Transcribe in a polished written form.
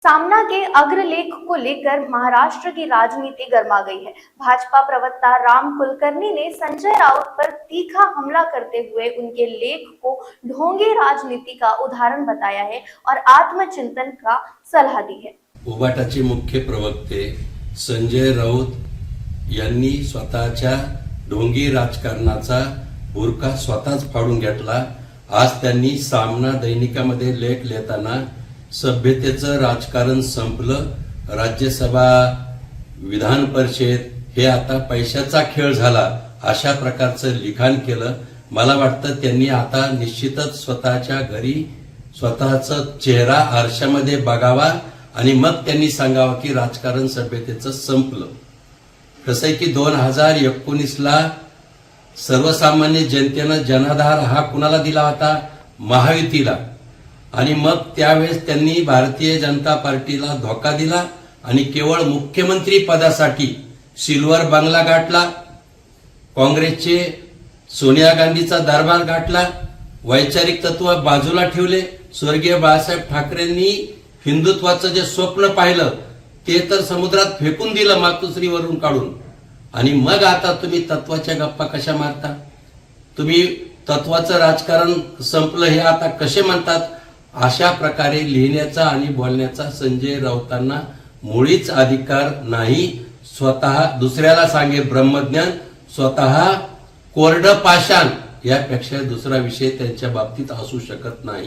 सामना के अग्रलेख को लेकर महाराष्ट्र की राजनीति गर्मा गई है। भाजपा प्रवक्ता राम कुलकर्णी ने संजय राउत पर तीखा हमला करते हुए उनके लेख को ढोंगी राजनीति का उदाहरण बताया है और आत्मचिंतन का सलाह दी है। उबाटाचे मुख्य प्रवक्ते संजय राउत यांनी स्वतःच्या ढोंगी राजकारणाचा बुरका स्वतःच फाडून घेतला। आज त्यांनी सामना दैनिकामध्ये लेख लिहिताना सभ्यतेचं राजकारण संपलं, राज्यसभा विधान परिषद हे आता पैशाचा खेळ झाला अशा प्रकारचं लिखाण केलं। मला वाटतं त्यांनी आता निश्चितच स्वतःच्या घरी स्वतःचा चेहरा आरशामध्ये बघावा आणि मग त्यांनी सांगावं की राजकारण सभ्यतेचं संपलं। कसं आहे की 2019 ला सर्वसामान्य जनतेनं जनाधार हा कुणाला दिला होता? महायुतीला। आणि मग त्यावेळेस त्यांनी भारतीय जनता पार्टीला धोका दिला आणि केवळ मुख्यमंत्री पदासाठी सिल्वर बंगला गाठला, काँग्रेसचे सोनिया गांधीचा दरबार गाठला, वैचारिक तत्व बाजूला ठेवले। स्वर्गीय बाळासाहेब ठाकरेंनी हिंदुत्वाचं जे स्वप्न पाहिलं ते तर समुद्रात फेकून दिलं मातोश्रीवरून काढून। आणि मग आता तुम्ही तत्वाच्या गप्पा कशा मारता? तुम्ही तत्वाचं राजकारण संपलं हे आता कसे म्हणतात? अशा प्रकारे लिहिण्याचा आणि बोलण्याचा संजय राऊतांना मुळीच अधिकार नाही। स्वतः दुसऱ्याला सांगे ब्रह्मज्ञान, स्वतः कोरडं पाषाण यापेक्षा दुसरा विषय त्यांच्या बाबतीत असू शकत नाही।